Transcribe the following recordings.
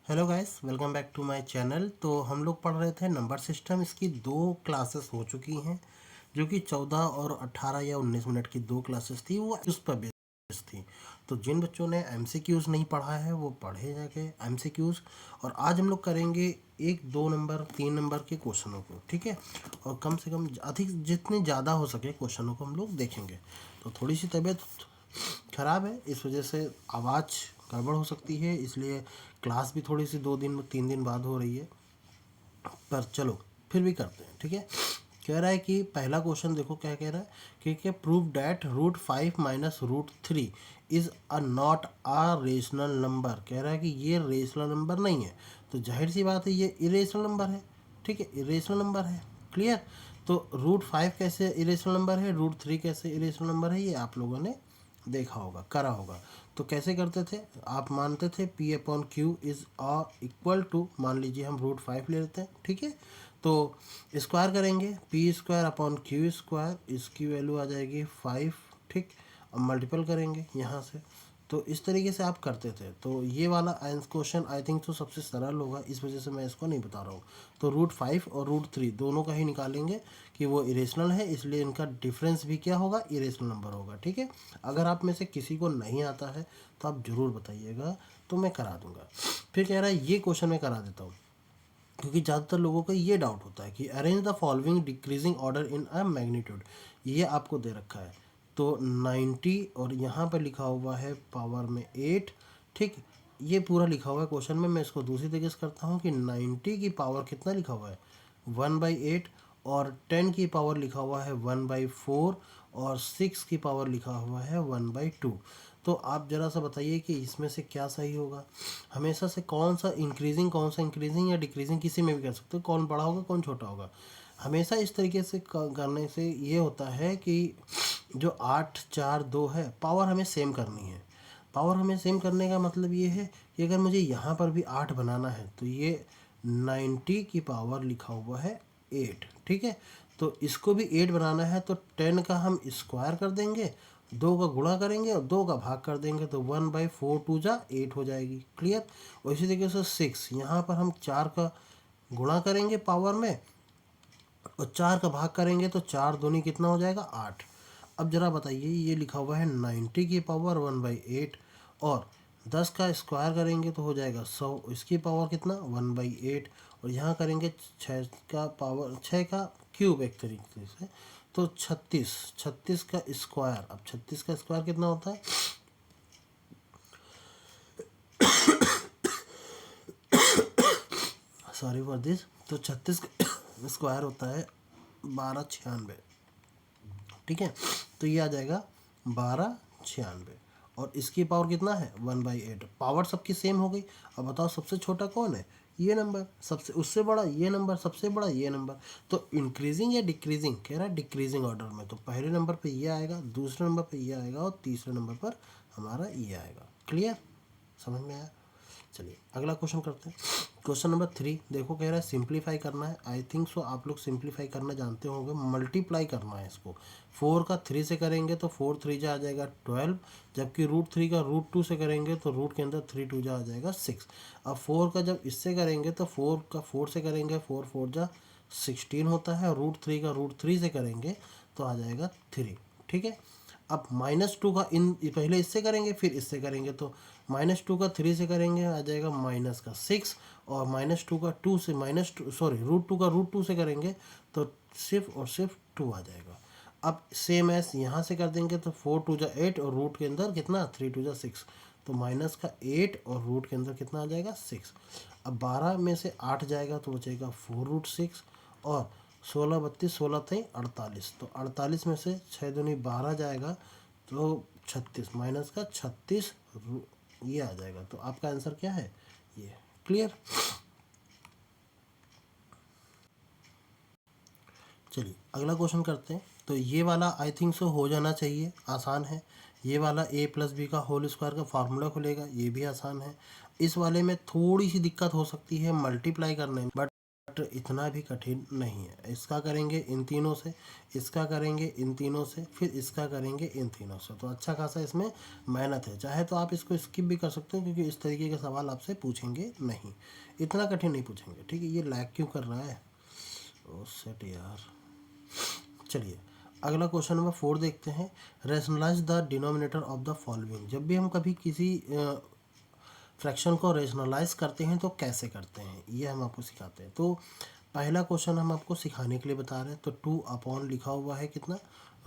Hello guys, welcome back to my channel. तो हम लोग पढ़ रहे थे नंबर सिस्टम। इसकी दो क्लासेस हो चुकी हैं, जो कि 14 और 18 या 19 मिनट की दो क्लासेस थी, वो उस पर बेस्ड थी। तो जिन बच्चों ने एमसीक्यूज़ नहीं पढ़ा है वो पढ़े जाके एमसीक्यूज़। और आज हम लोग करेंगे 1, 2 नंबर 3 नंबर के क्वेश्चनों को, ठीक है। और कम से कम अधिक जितने ज़्यादा हो सके क्वेश्चनों को हम लोग देखेंगे। तो थोड़ी सी तबीयत ख़राब है, इस वजह से आवाज़ गड़बड़ हो सकती है, इसलिए क्लास भी थोड़ी सी 2 दिन 3 दिन बाद हो रही है। पर चलो फिर भी करते हैं, ठीक है। कह रहा है कि पहला क्वेश्चन देखो क्या कह रहा है कि prove that √5 minus √3 is a not a rational number. कह रहा है कि ये रेशनल नंबर नहीं है। तो जाहिर सी बात है ये इरेशनल नंबर है, ठीक है, इरेशनल नंबर है। क्लियर। तो √5 कैसे इरेशनल नंबर है, √3 कैसे इरेशनल नंबर है, ये आप लोगों ने देखा होगा, करा होगा। तो कैसे करते थे, आप मानते थे P/Q इज़ इक्वल टू, मान लीजिए हम √5 ले लेते हैं, ठीक है। तो स्क्वायर करेंगे P² / Q², इसकी वैल्यू आ जाएगी 5, ठीक। अब मल्टीपल करेंगे यहाँ से। तो इस तरीके से आप करते थे। तो ये वाला क्वेश्चन आई थिंक तो सबसे सरल होगा, इस वजह से मैं इसको नहीं बता रहा हूँ। तो √5 और √3 दोनों का ही निकालेंगे कि वो इरेशनल है, इसलिए इनका डिफरेंस भी क्या होगा, इरेशनल नंबर होगा, ठीक है। अगर आप में से किसी को नहीं आता है तो आप ज़रूर बताइएगा, तो मैं करा दूंगा। फिर कह रहा है ये क्वेश्चन मैं करा देता हूँ, क्योंकि ज़्यादातर लोगों का ये डाउट होता है कि arrange the following decreasing order in a magnitude. ये आपको दे रखा है। तो 90 और यहाँ पर लिखा हुआ है पावर में 8, ठीक। ये पूरा लिखा हुआ है क्वेश्चन में। मैं इसको दूसरी तरीके से करता हूँ कि 90 की पावर कितना लिखा हुआ है, 1/8। और 10 की पावर लिखा हुआ है 1/4। और 6 की पावर लिखा हुआ है 1/2। तो आप ज़रा सा बताइए कि इसमें से क्या सही होगा। हमेशा से कौन सा इंक्रीजिंग या डिक्रीजिंग, किसी में भी कर सकते हो, कौन बड़ा होगा कौन छोटा होगा। हमेशा इस तरीके से करने से ये होता है कि जो 8 4 2 है, पावर हमें सेम करनी है। पावर हमें सेम करने का मतलब ये है कि अगर मुझे यहाँ पर भी 8 बनाना है तो ये 90 की पावर लिखा हुआ है 8, ठीक है। तो इसको भी 8 बनाना है तो 10 का हम स्क्वायर कर देंगे, 2 का गुणा करेंगे और 2 का भाग कर देंगे, तो 1/4 2 जा 8 हो जाएगी। क्लियर। और इसी तरीके से 6, यहाँ पर हम 4 का गुणा करेंगे पावर में और 4 का भाग करेंगे, तो 4 दूनी कितना हो जाएगा, 8। अब ज़रा बताइए, ये लिखा हुआ है 90 की पावर 1/8, और 10 का स्क्वायर करेंगे तो हो जाएगा 100, इसकी पावर कितना 1/8। और यहाँ करेंगे 6 का पावर, 6 का क्यूब एक तरीके से, तो 36, 36 का स्क्वायर। अब 36 का स्क्वायर कितना होता है, सॉरी फॉर दिस। तो 36 का स्क्वायर होता है 1296, ठीक है। तो ये आ जाएगा 1296। और इसकी पावर कितना है 1/8। पावर सबकी सेम हो गई। अब बताओ सबसे छोटा कौन है, ये नंबर। सबसे उससे बड़ा ये नंबर, सबसे बड़ा ये नंबर। तो इंक्रीजिंग या डिक्रीजिंग, कह रहा है डिक्रीजिंग ऑर्डर में, तो पहले नंबर पे ये आएगा, दूसरे नंबर पे ये आएगा और तीसरे नंबर पर हमारा ये आएगा। क्लियर, समझ में आया। चलिए अगला क्वेश्चन करते हैं। क्वेश्चन नंबर 3 देखो, कह रहा है सिंप्लीफाई करना है। आई थिंक सो आप लोग सिंप्लीफाई करना जानते होंगे, मल्टीप्लाई करना है इसको। 4 का 3 से करेंगे तो 4 3 जा आ जाएगा 12, जबकि √3 का √2 से करेंगे तो रूट के अंदर 3 2 जा आ जाएगा 6। अब 4 का जब इससे करेंगे तो 4 का 4 से करेंगे, 4 4 जा 16 होता है, और √3 का √3 से करेंगे तो आ जाएगा 3, ठीक है। अब -2 का इन पहले इससे करेंगे फिर इससे करेंगे, तो -2 का 3 से करेंगे आ जाएगा -6। और -2 का 2 से √2 का √2 से करेंगे तो सिर्फ और सिर्फ 2 आ जाएगा। अब सेम एस यहाँ से कर देंगे तो 4 2 जा 8, और रूट के अंदर कितना 3 2 जा 6, तो माइनस का 8 और रूट के अंदर कितना आ जाएगा 6। अब 12 में से 8 जाएगा तो बचेगा 4√6, और 16 32 16 3 48, तो 48 में से 6 दूनी 12 जाएगा, तो 36 माइनस का 36 ये आ जाएगा। तो आपका आंसर क्या है, ये। क्लियर। चलिए अगला क्वेश्चन करते हैं। तो ये वाला आई थिंक सो हो जाना चाहिए, आसान है। ये वाला a+b का होल स्क्वायर का फार्मूला खुलेगा, ये भी आसान है। इस वाले में थोड़ी सी दिक्कत हो सकती है मल्टीप्लाई करने में, बट इतना भी कठिन नहीं है। इसका करेंगे इन तीनों से, इसका करेंगे इन तीनों से, फिर इसका करेंगे इन तीनों से। तो अच्छा खासा इसमें मेहनत है। चाहे तो आप इसको स्किप भी कर सकते हो क्योंकि इस तरीके के सवाल आपसे पूछेंगे नहीं, इतना कठिन नहीं पूछेंगे। ठीक है, ये लैग क्यों कर रहा है? ओ सेट यार। चलिए अगला क्वेश्चन नंबर 4 देखते हैं। Rationalise the denominator of the following. जब भी हम कभी किसी फ्रैक्शन को रेशनलाइज करते हैं तो कैसे करते हैं, ये हम आपको सिखाते हैं। तो पहला क्वेश्चन हम आपको सिखाने के लिए बता रहे हैं। तो 2 अपॉन लिखा हुआ है कितना,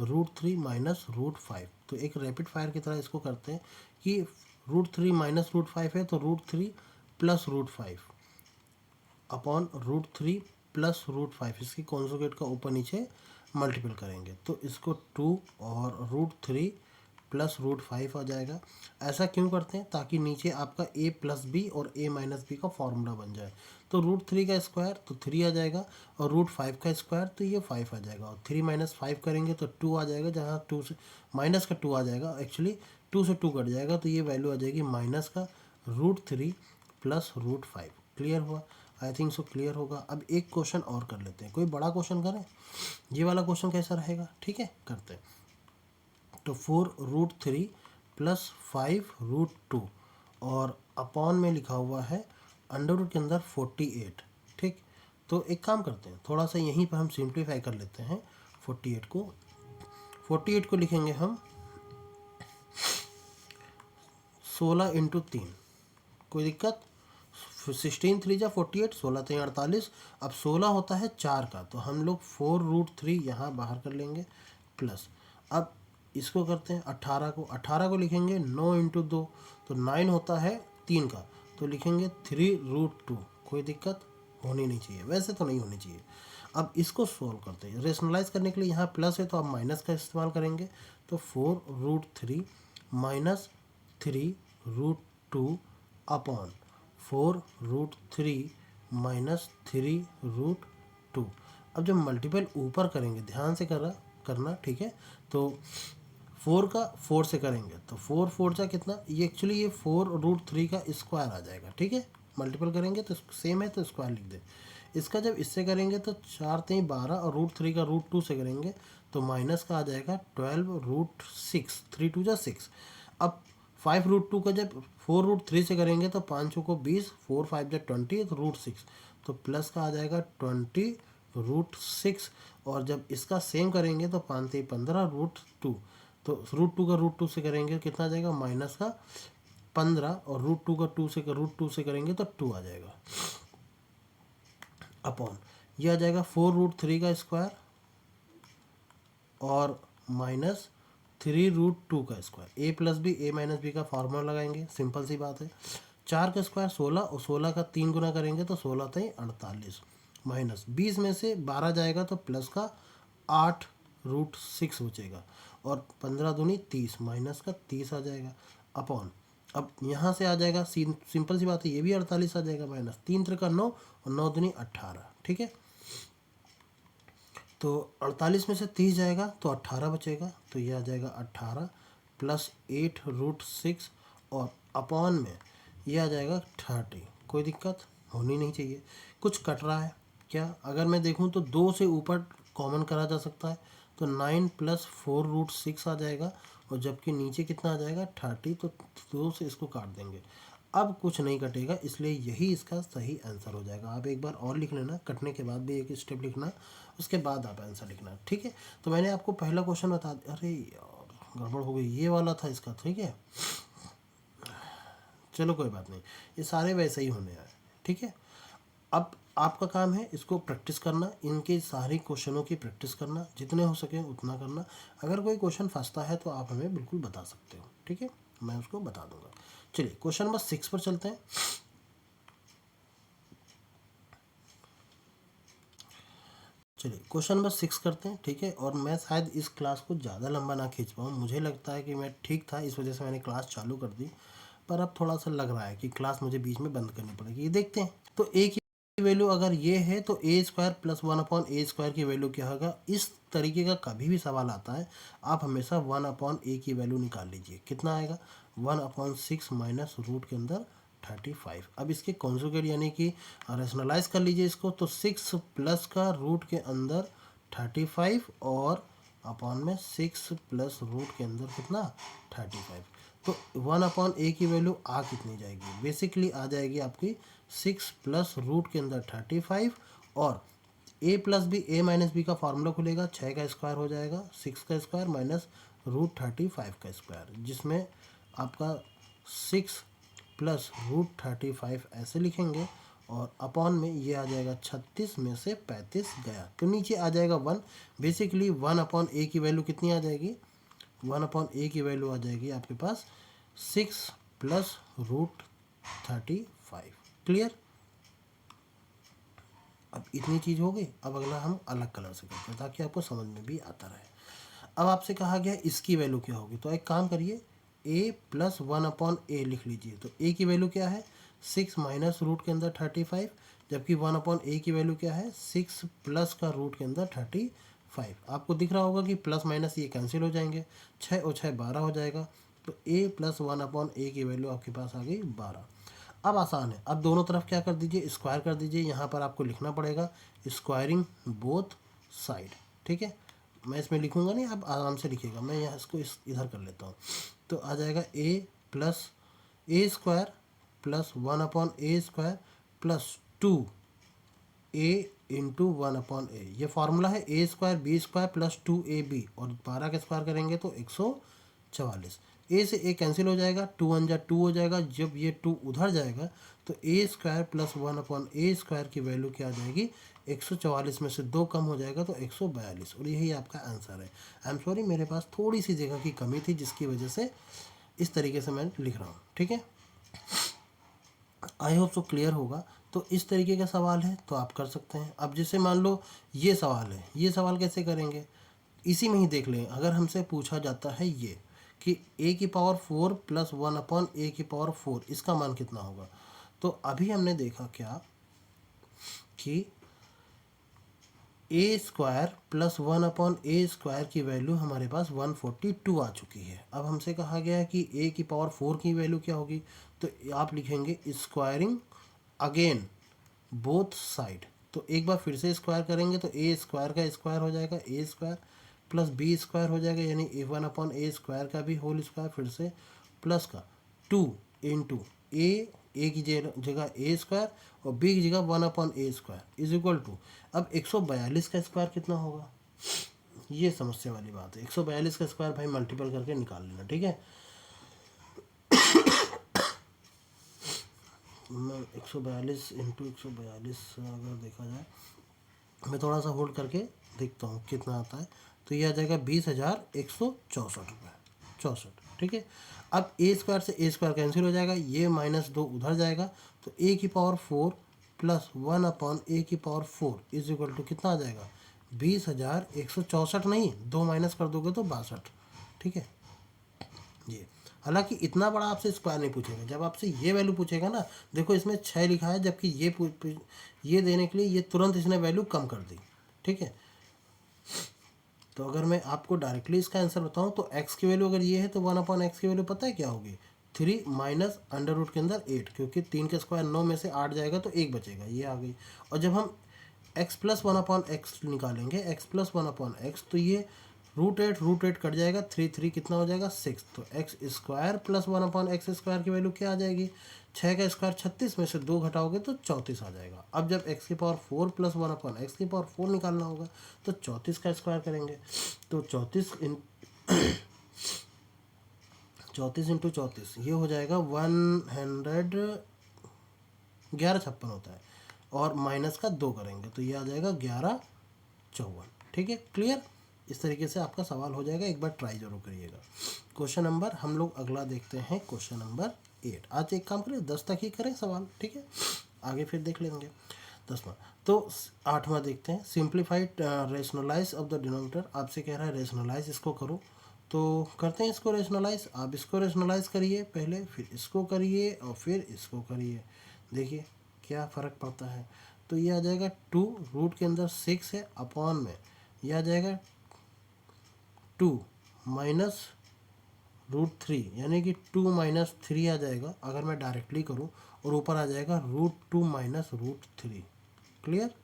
√3 माइनस √5। तो एक रैपिड फायर की तरह इसको करते हैं कि √3 माइनस √5 है तो √3 प्लस √5 अपॉन √3 प्लस √5, इसकी कॉन्जुगेट का ऊपर नीचे मल्टीपल करेंगे तो इसको 2 और √3 प्लस √5 आ जाएगा। ऐसा क्यों करते हैं? ताकि नीचे आपका a प्लस बी और a माइनस बी का फॉर्मूला बन जाए। तो √3 का स्क्वायर तो 3 आ जाएगा और √5 का स्क्वायर तो ये 5 आ जाएगा और 3 माइनस 5 करेंगे तो 2 आ जाएगा, जहाँ 2 से माइनस का 2 आ जाएगा, एक्चुअली 2 से 2 कट जाएगा तो ये वैल्यू आ जाएगी माइनस का √3 प्लस √5। क्लियर हुआ? आई थिंक सो क्लियर होगा। अब एक क्वेश्चन और कर लेते हैं, कोई बड़ा क्वेश्चन करें। ये वाला क्वेश्चन कैसा रहेगा? ठीक है, करते हैं। तो 4√3 प्लस 5√2 और अपॉन में लिखा हुआ है अंडर रूट के अंदर 48। ठीक, तो एक काम करते हैं, थोड़ा सा यहीं पर हम सिंप्लीफाई कर लेते हैं। 48 को लिखेंगे हम 16 इंटू 3। कोई दिक्कत? 16 3 जा 48, 16 3 48। अब 16 होता है 4 का, तो हम लोग 4√3 यहाँ बाहर कर लेंगे प्लस। अब इसको करते हैं 18 को लिखेंगे 9 इंटू 2, तो 9 होता है 3 का, तो लिखेंगे 3√2। कोई दिक्कत होनी नहीं चाहिए, वैसे तो नहीं होनी चाहिए। अब इसको सॉल्व करते हैं। रेशनलाइज करने के लिए यहाँ प्लस है तो आप माइनस का इस्तेमाल करेंगे। तो 4√3 माइनस 3√2 अपॉन 4√3 माइनस 3√2। अब जब मल्टीपल ऊपर करेंगे, ध्यान से करना ठीक है। तो 4 का 4 से करेंगे तो 4 जा कितना, ये एक्चुअली ये 4√3 का स्क्वायर आ जाएगा। ठीक है, मल्टीपल करेंगे तो सेम है तो स्क्वायर लिख दे। इसका जब इससे करेंगे तो 4 3 12 और √3 का √2 से करेंगे तो माइनस का आ जाएगा 12√6, 3 2 जा 6। अब 5√2 का जब 4√3 से करेंगे तो 5 को 20, 4 5 जा 20 तो √6, तो प्लस का आ जाएगा 20√6। और जब इसका सेम करेंगे तो 5 3 15√2, तो √2 का √2 से करेंगे कितना आ जाएगा, माइनस का 15, और √2 का √2 से करेंगे तो 2 आ जाएगा अपॉन ये आ जाएगा 4√3 का स्क्वायर और माइनस 3√2 का square. a plus b a minus b का फार्मूला लगाएंगे, सिंपल सी बात है। 4 का स्क्वायर 16 और 16 का 3 गुना करेंगे तो 16 3 48, माइनस 20 में से 12 जाएगा तो प्लस का 8√6 बचेगा और 15 दूनी 30, माइनस का 30 आ जाएगा अपॉन। अब यहाँ से आ जाएगा सिंपल सी बात है, ये भी 48 आ जाएगा, माइनस 3 3 का 9 और 9 दूनी 18। ठीक है, तो 48 में से 30 जाएगा तो 18 बचेगा, तो ये आ जाएगा 18 प्लस 8√6 और अपॉन में ये आ जाएगा 30। कोई दिक्कत होनी नहीं चाहिए। कुछ कट रहा है क्या? अगर मैं देखूं तो 2 से ऊपर कॉमन करा जा सकता है, तो 9 प्लस 4√6 आ जाएगा और जबकि नीचे कितना आ जाएगा 30, तो 2 से इसको काट देंगे। अब कुछ नहीं कटेगा, इसलिए यही इसका सही आंसर हो जाएगा। आप एक बार और लिख लेना, कटने के बाद भी एक स्टेप लिखना, उसके बाद आप आंसर लिखना। ठीक है, तो मैंने आपको पहला क्वेश्चन बता दिया। अरे यार गड़बड़ हो गई, ये वाला था इसका। ठीक है, चलो कोई बात नहीं, ये सारे वैसे ही होने आए। ठीक है, अब आपका काम है इसको प्रैक्टिस करना, इनके सारे क्वेश्चनों की प्रैक्टिस करना, जितने हो सके उतना करना। अगर कोई क्वेश्चन फंसता है तो आप हमें बिल्कुल बता सकते हो। ठीक है, मैं उसको बता दूंगा। चलिए क्वेश्चन नंबर 6 पर चलते हैं। चलिए क्वेश्चन नंबर 6 करते हैं। ठीक है, और मैं शायद इस क्लास को ज़्यादा लंबा ना खींच पाऊँ, मुझे लगता है कि मैं ठीक था, इस वजह से मैंने क्लास चालू कर दी, पर अब थोड़ा सा लग रहा है कि क्लास मुझे बीच में बंद करनी पड़ेगी। ये देखते हैं। तो ए की वैल्यू अगर ये है तो a² प्लस 1/a² की वैल्यू क्या होगा। इस तरीके का कभी भी सवाल आता है, आप हमेशा 1/a की वैल्यू निकाल लीजिए। कितना आएगा, 1/6 माइनस रूट के अंदर 35। अब इसके कॉन्जुगेट यानी कि रेशनलाइज कर लीजिए इसको, तो 6 प्लस का रूट के अंदर 35 और अपॉन में 6 प्लस रूट के अंदर कितना 35। तो 1/a की वैल्यू आ कितनी जाएगी, बेसिकली आ जाएगी आपकी 6 प्लस रूट के अंदर 35 और a plus b, a minus b का फार्मूला खुलेगा, 6 का स्क्वायर हो जाएगा 6 का स्क्वायर माइनस रूट 35 का स्क्वायर, जिसमें आपका 6 प्लस रूट 35 ऐसे लिखेंगे और अपॉन में ये आ जाएगा 36 में से 35 गया तो नीचे आ जाएगा 1। बेसिकली 1/a की वैल्यू कितनी आ जाएगी, 1/a की वैल्यू आ जाएगी आपके पास 6 प्लस रूट 35। क्लियर। अब इतनी चीज़ हो गई। अब अगला हम अलग कलर से करते हैं ताकि आपको समझ में भी आता रहे। अब आपसे कहा गया इसकी वैल्यू क्या होगी, तो एक काम करिए a प्लस 1/a लिख लीजिए। तो a की वैल्यू क्या है 6 माइनस रूट के अंदर 35, जबकि 1/a की वैल्यू क्या है 6 प्लस का रूट के अंदर 35। आपको दिख रहा होगा कि प्लस माइनस ये कैंसिल हो जाएंगे, 6 और 6 12 हो जाएगा। तो a प्लस 1/a की वैल्यू आपके पास आ गई 12। अब आसान है, अब दोनों तरफ क्या कर दीजिए स्क्वायर कर दीजिए। यहाँ पर आपको लिखना पड़ेगा स्क्वायरिंग बोथ साइड। ठीक है, मैं इसमें लिखूंगा नहीं, आप आराम से लिखिएगा, मैं यहाँ इसको इधर कर लेता हूँ। तो आ जाएगा a plus a square plus 1/a square plus 2a into 1/a। ये फार्मूला है a square b square plus 2ab और 12 का स्क्वायर करेंगे तो 144। a से a कैंसिल हो जाएगा, 2 1 जा 2 हो जाएगा। जब ये 2 उधर जाएगा तो a square plus 1/a square की वैल्यू क्या आ जाएगी 144 में से 2 कम हो जाएगा तो 142 और यही आपका आंसर है। आई एम सॉरी, मेरे पास थोड़ी सी जगह की कमी थी जिसकी वजह से इस तरीके से मैं लिख रहा हूँ। ठीक है, आई होप सो क्लियर होगा। तो इस तरीके का सवाल है तो आप कर सकते हैं। अब जैसे मान लो ये सवाल है, ये सवाल कैसे करेंगे, इसी में ही देख लें। अगर हमसे पूछा जाता है ये कि a की पावर 4 प्लस 1/a की पावर 4 इसका मान कितना होगा, तो अभी हमने देखा क्या कि a square plus 1/a square की वैल्यू हमारे पास 142 आ चुकी है। अब हमसे कहा गया है कि a की पावर 4 की वैल्यू क्या होगी, तो आप लिखेंगे स्क्वायरिंग अगेन बोथ साइड। तो एक बार फिर से स्क्वायर करेंगे तो a स्क्वायर का स्क्वायर हो जाएगा a square plus b square हो जाएगा, यानी a1/a स्क्वायर का भी होल स्क्वायर फिर से प्लस का 2 इंटू a की जगह a स्क्वायर और b की जगह 1/a square is equal to. अब 142 का स्क्वायर कितना होगा, ये समस्या वाली बात है। 142 का स्क्वायर भाई मल्टीपल करके निकाल लेना। ठीक है, मैं 142 इंटू 142 अगर देखा जाए, मैं थोड़ा सा होल्ड करके देखता हूँ कितना आता है। तो ये आ जाएगा 20,164 रुपये 64। ठीक है, अब a स्क्वायर से a स्क्वायर कैंसिल हो जाएगा, ये -2 उधर जाएगा तो a की पावर 4 प्लस 1/a की पावर 4 इज इक्वल टू कितना आ जाएगा 20,164, नहीं 2 माइनस कर दोगे तो 62। ठीक है, ये हालांकि इतना बड़ा आपसे स्क्वायर नहीं पूछेगा। जब आपसे ये वैल्यू पूछेगा ना, देखो इसमें 6 लिखा है, जबकि ये देने के लिए ये तुरंत इसने वैल्यू कम कर दी। ठीक है, तो अगर मैं आपको डायरेक्टली इसका आंसर बताऊं तो x की वैल्यू अगर ये है तो 1/x की वैल्यू पता है क्या होगी 3 माइनस अंडर रूट के अंदर 8, क्योंकि 3 का स्क्वायर 9 में से 8 जाएगा तो 1 बचेगा, ये आ गई। और जब हम x प्लस 1/x निकालेंगे, x प्लस 1/x, तो ये रूट एट कट जाएगा, 3 3 कितना हो जाएगा 6। तो x square plus 1/x square की वैल्यू क्या आ जाएगी 6 का स्क्वायर 36 में से 2 घटाओगे तो 34 आ जाएगा। अब जब x की पावर 4 प्लस 1/x की पावर 4 निकालना होगा तो 34 का स्क्वायर करेंगे। तो 34 इंटू 34 ये हो जाएगा 1156 होता है, और माइनस का 2 करेंगे तो ये आ जाएगा 1154। ठीक है, क्लियर। इस तरीके से आपका सवाल हो जाएगा, एक बार ट्राई जरूर करिएगा। क्वेश्चन नंबर हम लोग अगला देखते हैं, क्वेश्चन नंबर 8। आज एक काम करें 10 तक ही करें सवाल, ठीक है, आगे फिर देख लेंगे 10वां। तो 8वां देखते हैं, simplified rationalise of the denominator. आपसे कह रहा है रेशनलाइज इसको करो, तो करते हैं इसको रेशनलाइज। आप इसको रेशनलाइज करिए पहले, फिर इसको करिए और फिर इसको करिए, देखिए क्या फ़र्क पड़ता है। तो ये आ जाएगा 2 रूट के अंदर 6 है अपॉन में ये आ जाएगा 2 माइनस रूट 3, यानी कि 2 माइनस 3 आ जाएगा अगर मैं डायरेक्टली करूं। और ऊपर आ जाएगा √2 माइनस √3। क्लियर?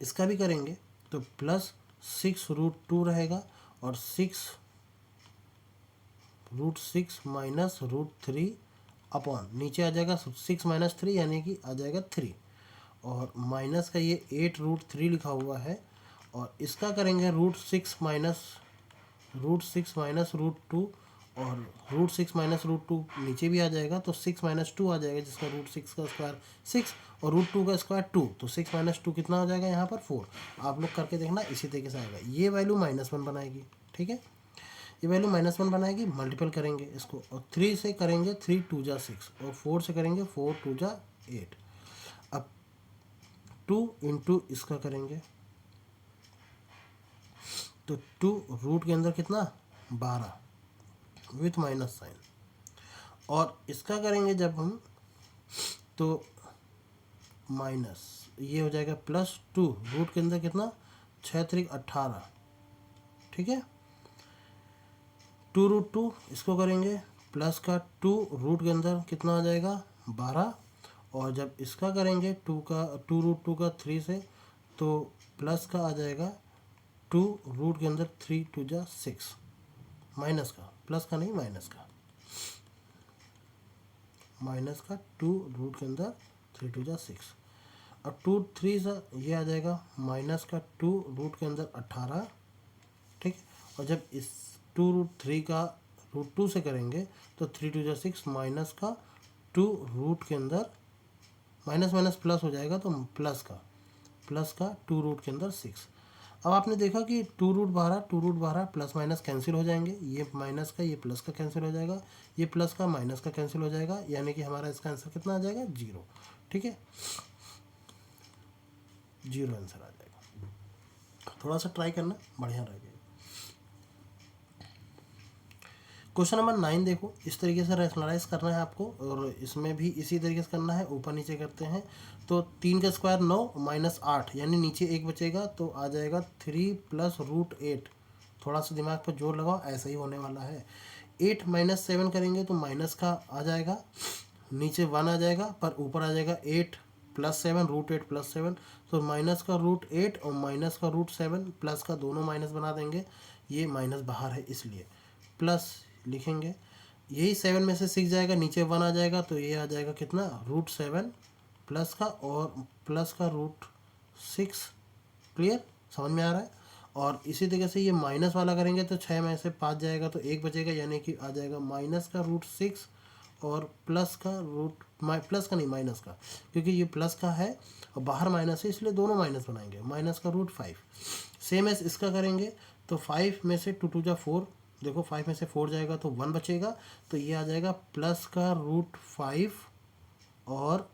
इसका भी करेंगे तो +6√2 रहेगा और 6√6 माइनस √3 अपॉन नीचे आ जाएगा 6 माइनस 3 यानी कि आ जाएगा 3 और माइनस का ये 8√3 लिखा हुआ है और इसका करेंगे √6 माइनस √2 और √6 माइनस √2 नीचे भी आ जाएगा तो 6 माइनस 2 आ जाएगा जिसका √6 का स्क्वायर 6 और √2 का स्क्वायर 2 तो 6 माइनस 2 कितना हो जाएगा यहाँ पर 4। आप लोग करके देखना इसी तरीके से आएगा। ये वैल्यू -1 बनाएगी। ठीक है, ये वैल्यू -1 बनाएगी। मल्टीपल करेंगे इसको और 3 से करेंगे 3 2 जा 6 और 4 से करेंगे 4 2 जा 8। अब 2 इंटू इसका करेंगे तो 2 रूट के अंदर कितना 12 विथ माइनस साइन और इसका करेंगे जब हम तो माइनस ये हो जाएगा +2 रूट के अंदर कितना 6 3 18। ठीक है, 2√2 इसको करेंगे प्लस का 2 रूट के अंदर कितना आ जाएगा 12 और जब इसका करेंगे 2√2 का 3 से तो प्लस का आ जाएगा 2 रूट के अंदर 3 2 जा 6 माइनस का प्लस का नहीं माइनस का 2 रूट के अंदर 3 2 जा 6 और 2 3 से ये आ जाएगा माइनस का 2 रूट के अंदर 18। ठीक, और जब इस 2√3 का √2 से करेंगे तो 3 2 जा 6 माइनस का 2 रूट के अंदर माइनस माइनस प्लस हो जाएगा तो प्लस का 2 रूट के अंदर 6। अब आपने देखा कि 2√12 प्लस माइनस कैंसिल हो जाएंगे, ये माइनस का ये प्लस का कैंसिल हो जाएगा, ये प्लस का माइनस का कैंसिल हो जाएगा, यानी कि हमारा इसका आंसर कितना आ जाएगा 0। ठीक है, 0 आंसर आ जाएगा। थोड़ा सा ट्राई करना, बढ़िया रहेगा। क्वेश्चन नंबर 9 देखो, इस तरीके से रैशनलाइज करना है आपको और इसमें भी इसी तरीके से करना है। ऊपर नीचे करते हैं तो 3 का स्क्वायर 9 माइनस 8 यानी नीचे 1 बचेगा तो आ जाएगा 3 प्लस √8। थोड़ा सा दिमाग पर जोर लगाओ, ऐसा ही होने वाला है। 8 माइनस 7 करेंगे तो माइनस का आ जाएगा, नीचे 1 आ जाएगा पर ऊपर आ जाएगा 8 प्लस 7 √8 प्लस 7 तो माइनस का √8 और माइनस का √7 प्लस का दोनों माइनस बना देंगे। ये माइनस बाहर है इसलिए प्लस लिखेंगे। यही 7 में से 6 जाएगा, नीचे 1 आ जाएगा तो ये आ जाएगा कितना √7 प्लस का और प्लस का √6। क्लियर, समझ में आ रहा है? और इसी तरीके से ये माइनस वाला करेंगे तो 6 में से 5 जाएगा तो 1 बचेगा, यानी कि आ जाएगा माइनस का √6 और प्लस का प्लस का नहीं माइनस का, क्योंकि ये प्लस का है और बाहर माइनस है इसलिए दोनों माइनस बनाएंगे, माइनस का √5। सेम एस इसका करेंगे तो 5 में से 2 2 जा 4, देखो 5 में से 4 जाएगा तो 1 बचेगा तो ये आ जाएगा प्लस का √5 और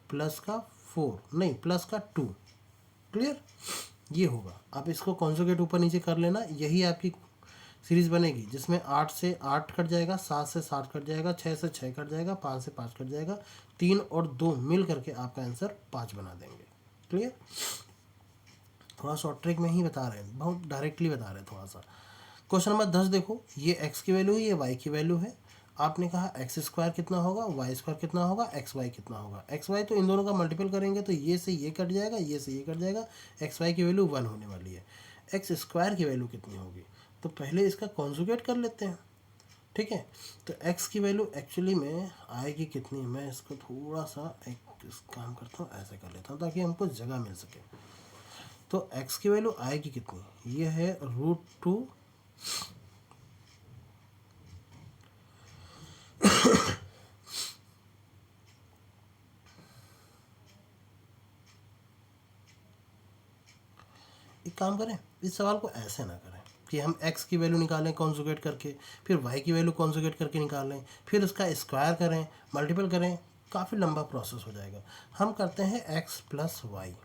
प्लस का 4 नहीं प्लस का 2। क्लियर, ये होगा। आप इसको कॉन्जुगेट ऊपर नीचे कर लेना, यही आपकी सीरीज बनेगी जिसमें 8 से 8 कट जाएगा, 7 से 7 कट जाएगा, 6 से 6 कट जाएगा, 5 से 5 कट जाएगा, 3 और 2 मिल करके आपका आंसर 5 बना देंगे। क्लियर, थोड़ा शॉर्ट ट्रिक में ही बता रहे हैं, बहुत डायरेक्टली बता रहे हैं थोड़ा सा। क्वेश्चन नंबर 10 देखो, ये x की वैल्यू है, ये y की वैल्यू है। आपने कहा x² कितना होगा, y² कितना होगा, xy कितना होगा। xy तो इन दोनों का मल्टीपल करेंगे तो ये से ये कट जाएगा, ये से ये कट जाएगा, xy की वैल्यू 1 होने वाली है। x² की वैल्यू कितनी होगी, तो पहले इसका कॉन्जुगेट कर लेते हैं। ठीक है, तो x की वैल्यू एक्चुअली में आएगी कितनी, मैं इसको थोड़ा सा एक काम करता हूँ, ऐसे कर लेता हूँ ताकि हमको जगह मिल सके। तो x की वैल्यू आएगी कितनी, ये है √2 एक काम करें, इस सवाल को ऐसे ना करें कि हम x की वैल्यू निकालें कॉन्जुगेट करके, फिर y की वैल्यू कॉन्जुगेट करके निकालें, फिर उसका स्क्वायर करें, मल्टीपल करें, काफ़ी लंबा प्रोसेस हो जाएगा। हम करते हैं x प्लस वाई,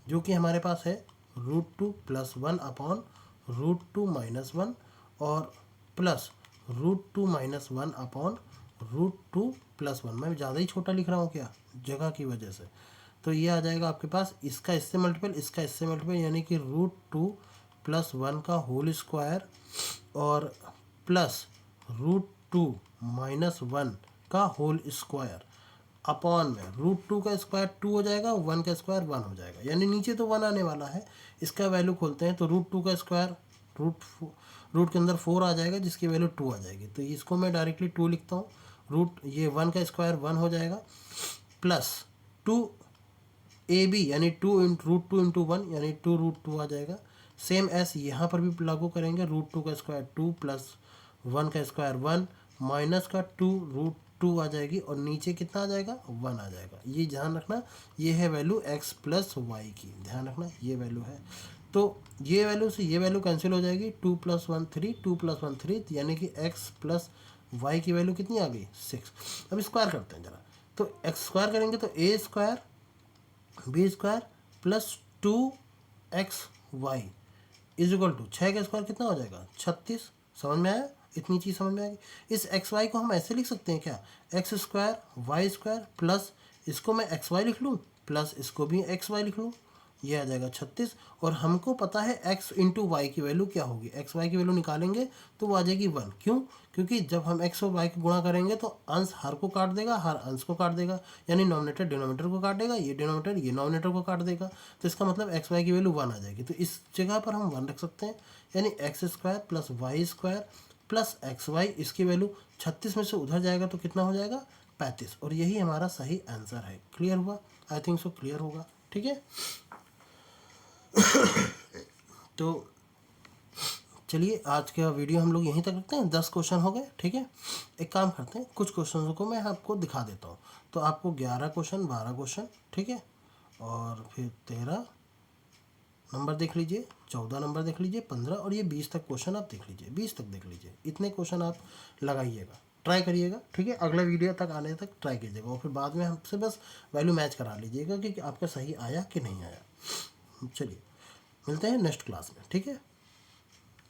जो कि हमारे पास है √2 + 1 अपॉन √2 - 1 और प्लस √2 - 1 अपॉन √2 + 1। मैं ज़्यादा ही छोटा लिख रहा हूँ क्या, जगह की वजह से। तो ये आ जाएगा आपके पास, इसका इससे मल्टीपल, इसका इससे मल्टीपल, यानी कि √2 + 1 का होल स्क्वायर और प्लस √2 -1 का होल स्क्वायर अपॉन में √2 का स्क्वायर 2 हो जाएगा, 1 का स्क्वायर 1 हो जाएगा, यानी नीचे तो 1 आने वाला है। इसका वैल्यू खोलते हैं तो √2 का स्क्वायर रूट के अंदर 4 आ जाएगा, जिसकी वैल्यू 2 आ जाएगी। तो इसको मैं डायरेक्टली 2 लिखता हूँ। ये 1 का स्क्वायर 1 हो जाएगा, प्लस 2ab यानी 2 √2 × 1 यानी 2√2 आ जाएगा। सेम एस यहाँ पर भी लागू करेंगे, √2 का स्क्वायर 2 प्लस 1 का स्क्वायर 1 माइनस का 2√2 आ जाएगी, और नीचे कितना आ जाएगा 1 आ जाएगा। ये ध्यान रखना, ये है वैल्यू x + y की, ध्यान रखना ये वैल्यू है। तो ये वैल्यू से ये वैल्यू कैंसिल हो जाएगी, 2 + 1 3, 2 + 1 3, यानी कि x + y की वैल्यू कितनी आ गई 6। अब स्क्वायर करते हैं जरा, तो x स्क्वायर करेंगे तो a square b square plus 2xy is equal to 6 का स्क्वायर कितना हो जाएगा 36। समझ में आया? इतनी चीज़ समझ में आएगी। इस एक्स वाई को हम ऐसे लिख सकते हैं क्या, x square y square plus इसको मैं एक्स वाई लिख लूँ, प्लस इसको भी एक्स वाई लिख लूँ, ये आ जाएगा 36। और हमको पता है x इंटू वाई की वैल्यू क्या होगी, एक्स वाई की वैल्यू निकालेंगे तो वो आ जाएगी 1। क्यों? क्योंकि जब हम x और y को गुणा करेंगे तो अंश हर को काट देगा, हर अंश को काट देगा, यानी नॉमिनेटर डिनोमिनेटर को काटेगा, ये डिनोमिनेटर ये नॉमिनेटर को काट देगा। तो इसका मतलब एक्स वाई की वैल्यू 1 आ जाएगी। तो इस जगह पर हम 1 रख सकते हैं, यानी x square plus y square plus x y, इसकी वैल्यू 36 में से उधर जाएगा तो कितना हो जाएगा 35, और यही हमारा सही आंसर है। क्लियर हुआ? आई थिंक सो क्लियर होगा। ठीक है, तो चलिए आज का वीडियो हम लोग यहीं तक रखते हैं। 10 क्वेश्चन हो गए। ठीक है, एक काम करते हैं, कुछ क्वेश्चनों को मैं आपको दिखा देता हूँ। तो आपको 11 क्वेश्चन, 12 क्वेश्चन, ठीक है, और फिर 13 नंबर देख लीजिए, 14 नंबर देख लीजिए, 15 और ये 20 तक क्वेश्चन आप देख लीजिए, 20 तक देख लीजिए। इतने क्वेश्चन आप लगाइएगा, ट्राई करिएगा। ठीक है, अगला वीडियो तक आने तक ट्राई कीजिएगा, और फिर बाद में हमसे बस वैल्यू मैच करा लीजिएगा कि आपका सही आया कि नहीं आया। चलिए मिलते हैं नेक्स्ट क्लास में। ठीक है।